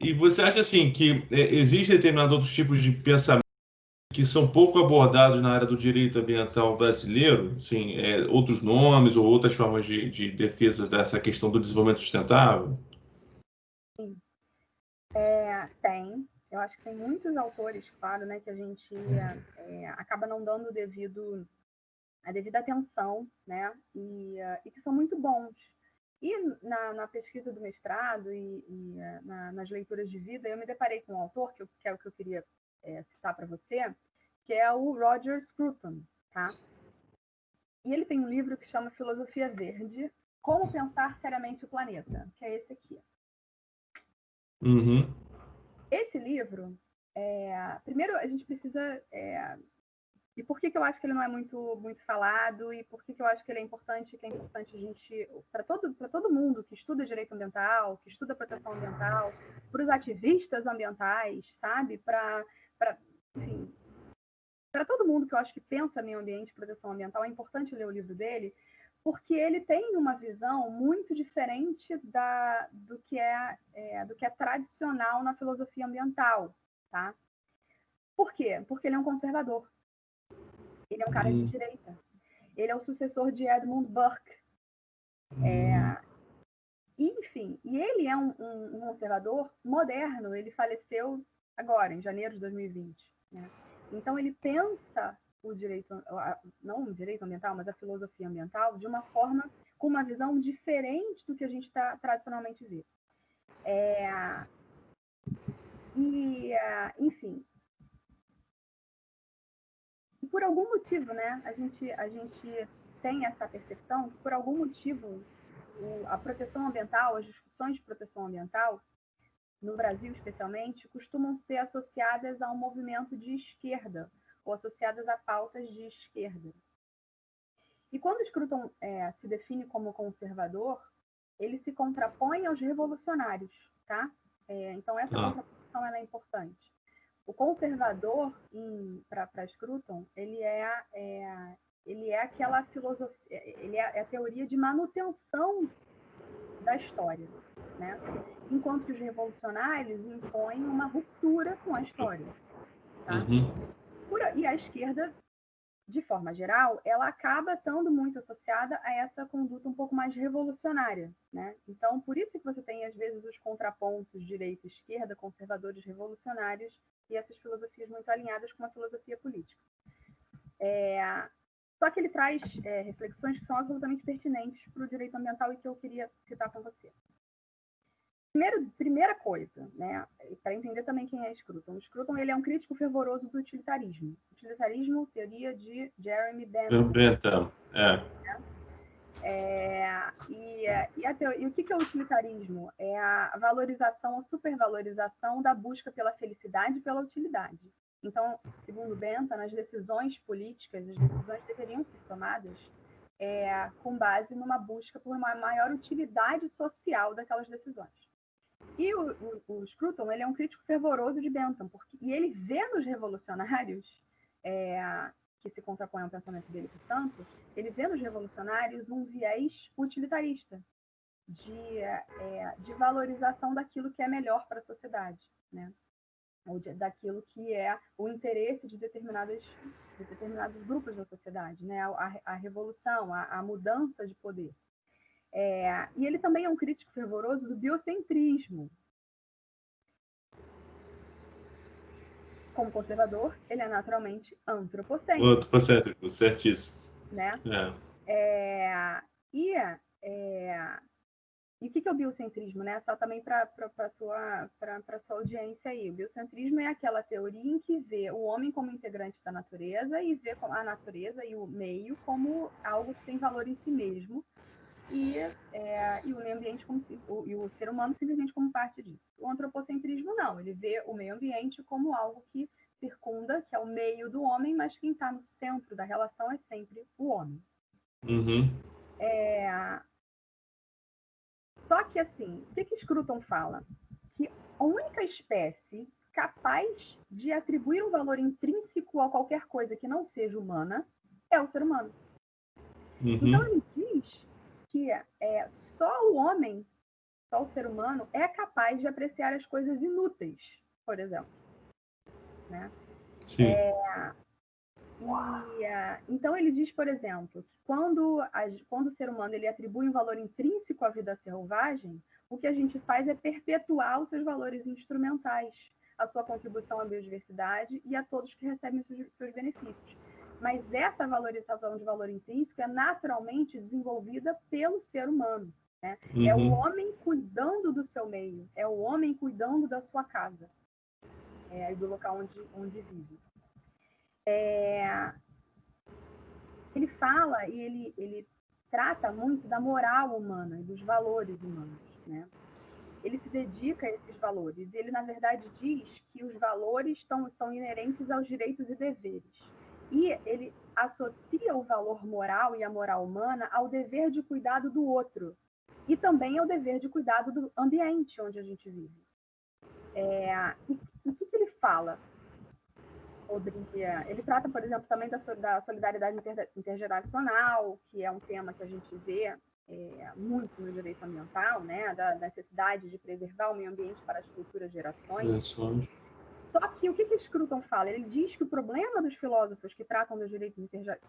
E você acha assim que existem determinados outros tipos de pensamento que são pouco abordados na área do direito ambiental brasileiro, assim, outros nomes ou outras formas de defesa dessa questão do desenvolvimento sustentável? Sim. Tem. Eu acho que tem muitos autores, claro, né, que a gente acaba não dando a devida atenção, né, e que são muito bons. E na pesquisa do mestrado nas leituras de vida, eu me deparei com um autor, que é o que eu queria citar para você, que é o Roger Scruton, tá? E ele tem um livro que chama Filosofia Verde, Como Pensar Seriamente o Planeta, que é esse aqui. Uhum. Esse livro, primeiro a gente precisa... E por que eu acho que ele não é muito falado e por que eu acho que ele é importante, que é importante a gente, para todo mundo que estuda direito ambiental, que estuda proteção ambiental, para os ativistas ambientais, sabe? Enfim, para todo mundo que eu acho que pensa meio ambiente e proteção ambiental, é importante ler o livro dele, porque ele tem uma visão muito diferente do que é tradicional na filosofia ambiental, tá? Por quê? Porque ele é um conservador. Ele é um cara de direita. Ele é o sucessor de Edmund Burke. Enfim, e ele é um conservador moderno. Ele faleceu agora, em janeiro de 2020. Né? Então, ele pensa o direito, não o direito ambiental, mas a filosofia ambiental, de uma forma, com uma visão diferente do que a gente tradicionalmente vê. Enfim, e por algum motivo, né, a gente tem essa percepção que, por algum motivo, a proteção ambiental, as discussões de proteção ambiental, no Brasil especialmente, costumam ser associadas a um movimento de esquerda, ou associadas a pautas de esquerda. E quando Scruton se define como conservador, ele se contrapõe aos revolucionários, tá? Então, essa contraposição ela é importante. O conservador, para Scruton, ele é aquela filosofia, ele é a teoria de manutenção da história, né? Enquanto que os revolucionários impõem uma ruptura com a história, tá? E a esquerda, de forma geral, ela acaba estando muito associada a essa conduta um pouco mais revolucionária, né? Então, por isso que você tem, às vezes, os contrapontos direita e esquerda, conservadores revolucionários, e essas filosofias muito alinhadas com a filosofia política. Só que ele traz reflexões que são absolutamente pertinentes para o direito ambiental e que eu queria citar com você. Primeira coisa, né, para entender também quem é Scruton. Scruton, ele é um crítico fervoroso do utilitarismo. Utilitarismo, teoria de Jeremy Bentham. E o que é o utilitarismo? É a valorização, a supervalorização da busca pela felicidade e pela utilidade. Então, segundo Bentham, as decisões políticas, as decisões deveriam ser tomadas com base numa busca por uma maior utilidade social daquelas decisões. E o Scruton, ele é um crítico fervoroso de Bentham, e ele vê nos revolucionários, que se contrapõem ao pensamento dele, portanto, ele vê nos revolucionários um viés utilitarista, de valorização daquilo que é melhor para a sociedade, né? Ou daquilo que é o interesse de determinados grupos da sociedade, né? A revolução, a mudança de poder. E ele também é um crítico fervoroso do biocentrismo. Como conservador, ele é naturalmente antropocêntrico. Antropocêntrico, certíssimo. Né? E o que é o biocentrismo, né? Só também para a sua audiência aí. O biocentrismo é aquela teoria em que vê o homem como integrante da natureza e vê a natureza e o meio como algo que tem valor em si mesmo, e o meio ambiente e o ser humano simplesmente como parte disso. O antropocentrismo não, ele vê o meio ambiente como algo que circunda, que é o meio do homem, mas quem está no centro da relação é sempre o homem. Só que, assim, o que Scruton fala? Que a única espécie capaz de atribuir um valor intrínseco a qualquer coisa que não seja humana é o ser humano. Então, ele diz que só o homem só o ser humano é capaz de apreciar as coisas inúteis, por exemplo, né? Sim. Então ele diz, por exemplo, que quando o ser humano ele atribui um valor intrínseco à vida selvagem, o que a gente faz é perpetuar os seus valores instrumentais, a sua contribuição à biodiversidade e a todos que recebem os seus benefícios. Mas essa valorização de valor intrínseco é naturalmente desenvolvida pelo ser humano, né? É o homem cuidando do seu meio, é o homem cuidando da sua casa, do local onde vive. Ele fala e ele trata muito da moral humana e dos valores humanos, né? Ele se dedica a esses valores. Ele, na verdade, diz que os valores são inerentes aos direitos e deveres. E ele associa o valor moral e a moral humana ao dever de cuidado do outro e também ao dever de cuidado do ambiente onde a gente vive. O que ele fala? Ele trata, por exemplo, também da solidariedade intergeracional, que é um tema que a gente vê muito no direito ambiental, né? Da necessidade de preservar o meio ambiente para as futuras gerações. Só que o que Scruton fala? Ele diz que o problema dos filósofos que tratam dos direitos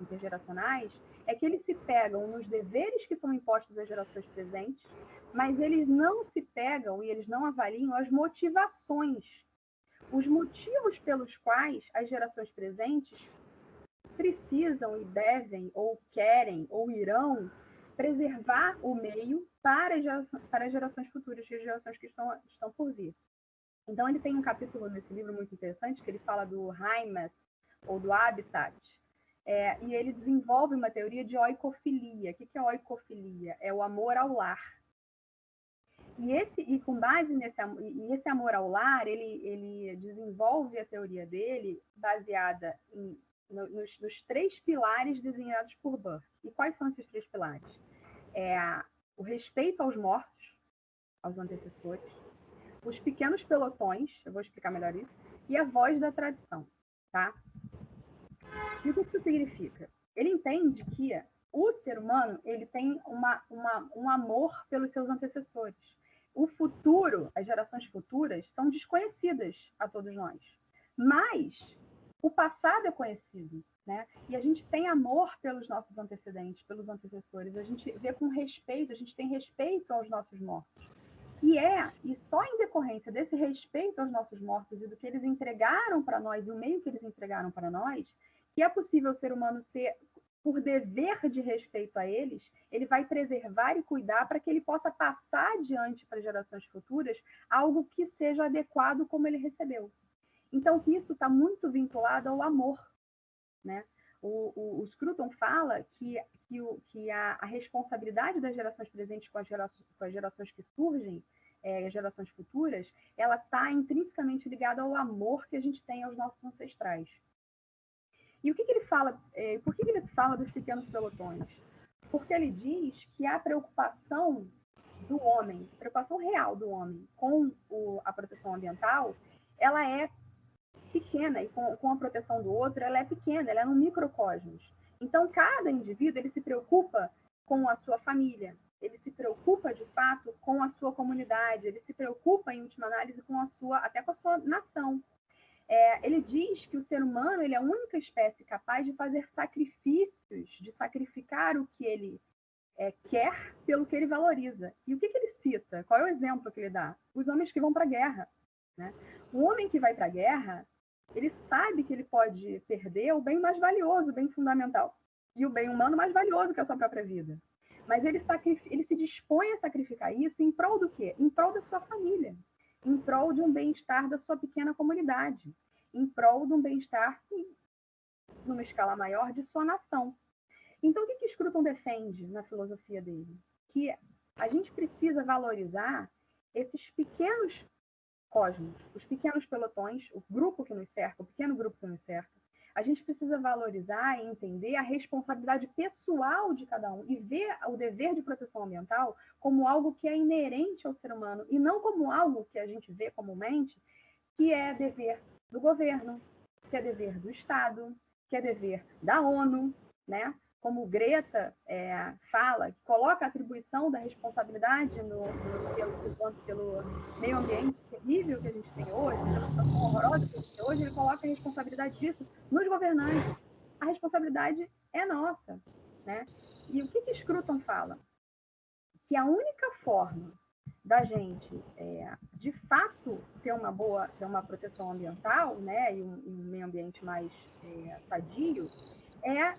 intergeracionais é que eles se pegam nos deveres que são impostos às gerações presentes, mas eles não se pegam e eles não avaliam as motivações, os motivos pelos quais as gerações presentes precisam e devem, ou querem, ou irão preservar o meio para as gerações futuras, as gerações que estão por vir. Então, ele tem um capítulo nesse livro muito interessante, que ele fala do Heimat, ou do habitat, e ele desenvolve uma teoria de oikofilia. O que é oikofilia? É o amor ao lar. E com base nesse amor ao lar, ele desenvolve a teoria dele baseada nos 3 pilares desenhados por Burke. E quais são esses 3 pilares? O respeito aos mortos, aos antecessores, os pequenos pelotões, eu vou explicar melhor isso, e a voz da tradição, tá? E o que isso significa? Ele entende que o ser humano ele tem um amor pelos seus antecessores. O futuro, as gerações futuras, são desconhecidas a todos nós. Mas o passado é conhecido, né? E a gente tem amor pelos nossos antecedentes, pelos antecessores. A gente vê com respeito, a gente tem respeito aos nossos mortos. E só em decorrência desse respeito aos nossos mortos e do que eles entregaram para nós, e o meio que eles entregaram para nós, que é possível o ser humano ter, por dever de respeito a eles, ele vai preservar e cuidar para que ele possa passar adiante para gerações futuras algo que seja adequado como ele recebeu. Então, isso está muito vinculado ao amor, né? O Scruton fala que a responsabilidade das gerações presentes com as gerações que surgem, as gerações futuras, ela está intrinsecamente ligada ao amor que a gente tem aos nossos ancestrais. E o que ele fala? Por que ele fala dos pequenos pelotões? Porque ele diz que a preocupação do homem, a preocupação real do homem com a proteção ambiental, ela é pequena, e com a proteção do outro, ela é pequena, ela é um microcosmos. Então, cada indivíduo, ele se preocupa com a sua família, ele se preocupa, de fato, com a sua comunidade, ele se preocupa, em última análise, até com a sua nação. Ele diz que o ser humano ele é a única espécie capaz de fazer sacrifícios, de sacrificar o que ele quer pelo que ele valoriza. E o que ele cita? Qual é o exemplo que ele dá? Os homens que vão para a guerra, né? O homem que vai para a guerra, ele sabe que ele pode perder o bem mais valioso, o bem fundamental, e o bem humano mais valioso, que é a sua própria vida. Mas ele se dispõe a sacrificar isso em prol do quê? Em prol da sua família, em prol de um bem-estar da sua pequena comunidade, em prol de um bem-estar, numa escala maior, de sua nação. Então, o que Scruton defende na filosofia dele? Que a gente precisa valorizar esses pequenos cosmos, os pequenos pelotões, o grupo que nos cerca, o pequeno grupo que nos cerca. A gente precisa valorizar e entender a responsabilidade pessoal de cada um e ver o dever de proteção ambiental como algo que é inerente ao ser humano e não como algo que a gente vê comumente que é dever do governo, que é dever do Estado, que é dever da ONU, né? como Greta fala, que coloca a atribuição da responsabilidade pelo meio ambiente terrível que a gente tem hoje, pela situação horrorosa que a gente tem hoje, ele coloca a responsabilidade disso nos governantes. A responsabilidade é nossa, né? E o que Scruton fala? Que a única forma da gente, de fato, ter uma proteção ambiental, né, e um meio ambiente mais sadio, é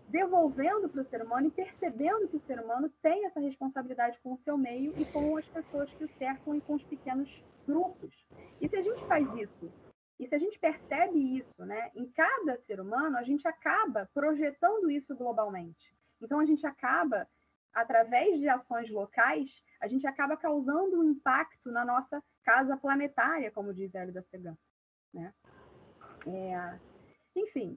devolvendo para o ser humano e percebendo que o ser humano tem essa responsabilidade com o seu meio e com as pessoas que o cercam e com os pequenos grupos. E se a gente faz isso, e se a gente percebe isso, né, em cada ser humano, a gente acaba projetando isso globalmente. Então, a gente acaba, através de ações locais, a gente acaba causando um impacto na nossa casa planetária, como diz Hélida Segan, né? Enfim,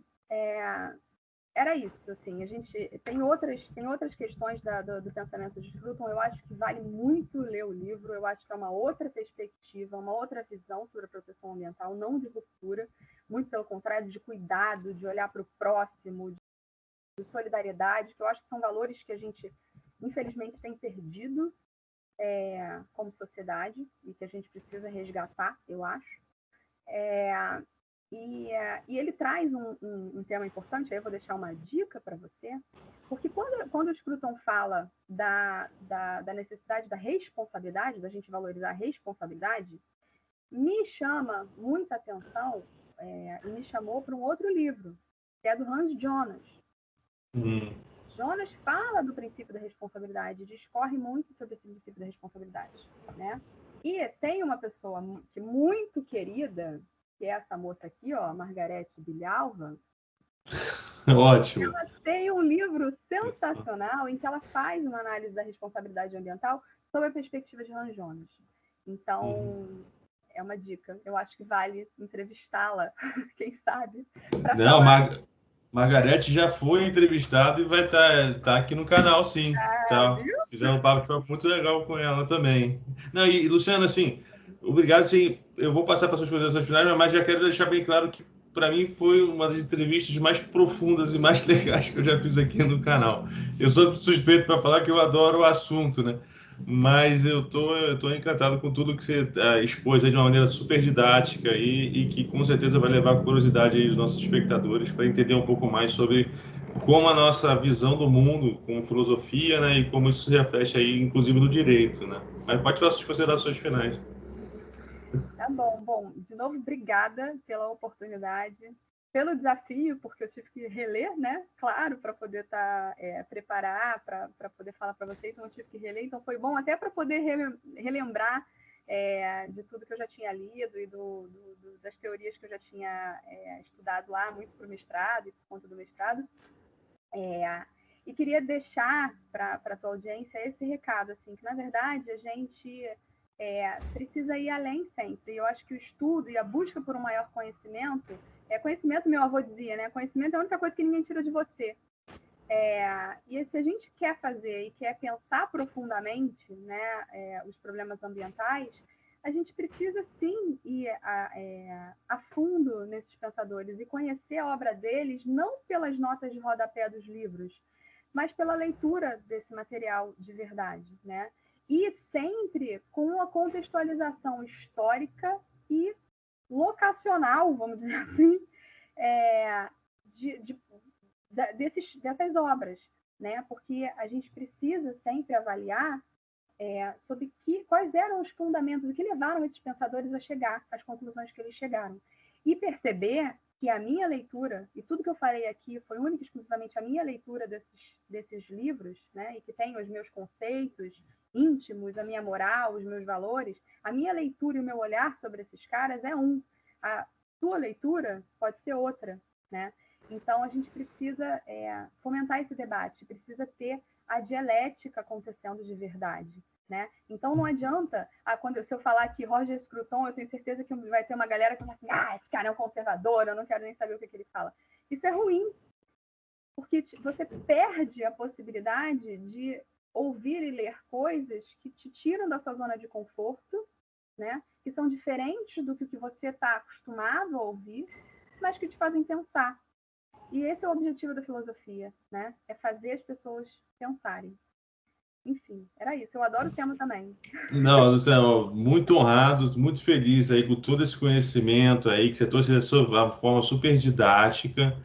era isso, assim, a gente tem outras questões do pensamento de Scruton. Eu acho que vale muito ler o livro, eu acho que é uma outra perspectiva, uma outra visão sobre a proteção ambiental, não de ruptura, muito pelo contrário, de cuidado, de olhar para o próximo, de solidariedade, que eu acho que são valores que a gente, infelizmente, tem perdido como sociedade e que a gente precisa resgatar, eu acho. E ele traz um tema importante, aí eu vou deixar uma dica para você, porque quando o Scruton fala da necessidade da responsabilidade, da gente valorizar a responsabilidade, me chama muita atenção e me chamou para um outro livro, que é do Hans Jonas. Jonas fala do princípio da responsabilidade, discorre muito sobre esse princípio da responsabilidade, né? E tem uma pessoa muito querida, que é essa moça aqui, ó, Margarete Bilhalva. Ótimo. Ela tem um livro sensacional em que ela faz uma análise da responsabilidade ambiental sob a perspectiva de Hans Jonas. Então, é uma dica. Eu acho que vale entrevistá-la, quem sabe, para falar. Margarete já foi entrevistada e vai estar aqui no canal, sim. Tá. Viu? Fizemos um papo muito legal com ela também. Não, e Luciana, assim, obrigado. Sim, eu vou passar para suas considerações finais, mas já quero deixar bem claro que para mim foi uma das entrevistas mais profundas e mais legais que eu já fiz aqui no canal. Eu sou suspeito para falar que eu adoro o assunto, né? Mas eu tô encantado com tudo que você expôs aí de uma maneira super didática e que com certeza vai levar curiosidade aí dos nossos espectadores para entender um pouco mais sobre como a nossa visão do mundo, como filosofia, né, e como isso se reflete aí, inclusive, no direito, né? Mas pode fazer suas considerações finais. Tá bom. Bom, de novo, obrigada pela oportunidade, pelo desafio, porque eu tive que reler, né? Claro, para poder preparar, para poder falar para vocês, então eu tive que reler, então foi bom até para poder relembrar de tudo que eu já tinha lido e das teorias que eu já tinha estudado lá, muito para o mestrado e por conta do mestrado. E queria deixar para a tua audiência esse recado, assim, que na verdade a gente precisa ir além sempre. E eu acho que o estudo e a busca por um maior conhecimento, conhecimento, meu avô dizia, né? Conhecimento é a única coisa que ninguém tira de você. E se a gente quer fazer e quer pensar profundamente, né, os problemas ambientais, a gente precisa sim ir a fundo nesses pensadores e conhecer a obra deles, não pelas notas de rodapé dos livros, mas pela leitura desse material de verdade, né? E sempre com a contextualização histórica e locacional, vamos dizer assim, dessas obras, né? Porque a gente precisa sempre avaliar sobre quais eram os fundamentos, o que levaram esses pensadores a chegar às conclusões que eles chegaram. E perceber que a minha leitura, e tudo que eu falei aqui foi única e exclusivamente a minha leitura desses livros, né, e que tem os meus conceitos íntimos, a minha moral, os meus valores, a minha leitura e o meu olhar sobre esses caras é um. A tua leitura pode ser outra, né? Então, a gente precisa fomentar esse debate, precisa ter a dialética acontecendo de verdade, né? Então, não adianta, se eu falar aqui Roger Scruton, eu tenho certeza que vai ter uma galera que vai falar assim, esse cara é um conservador, eu não quero nem saber o que ele fala. Isso é ruim, porque você perde a possibilidade de ouvir e ler coisas que te tiram da sua zona de conforto, né? Que são diferentes do que você está acostumado a ouvir, mas que te fazem pensar. E esse é o objetivo da filosofia, né? É fazer as pessoas pensarem. Enfim, era isso. Eu adoro o tema também. Não, Luciano, muito honrado, muito feliz aí com todo esse conhecimento aí que você trouxe de uma forma super didática,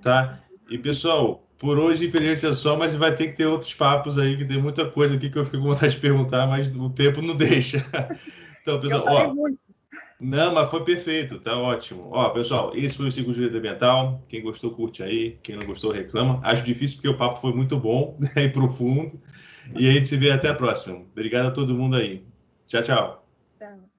tá? E pessoal, por hoje, infelizmente é só, mas vai ter que ter outros papos aí, que tem muita coisa aqui que eu fico com vontade de perguntar, mas o tempo não deixa. Então, Eu pessoal, falei ó, muito. não, mas foi perfeito, tá ótimo. Ó, pessoal, esse foi o Ciclo de Direito Ambiental. Quem gostou, curte aí. Quem não gostou, reclama. Acho difícil porque o papo foi muito bom, né, e profundo. E a gente se vê até a próxima. Obrigado a todo mundo aí. Tchau, tchau. Tá.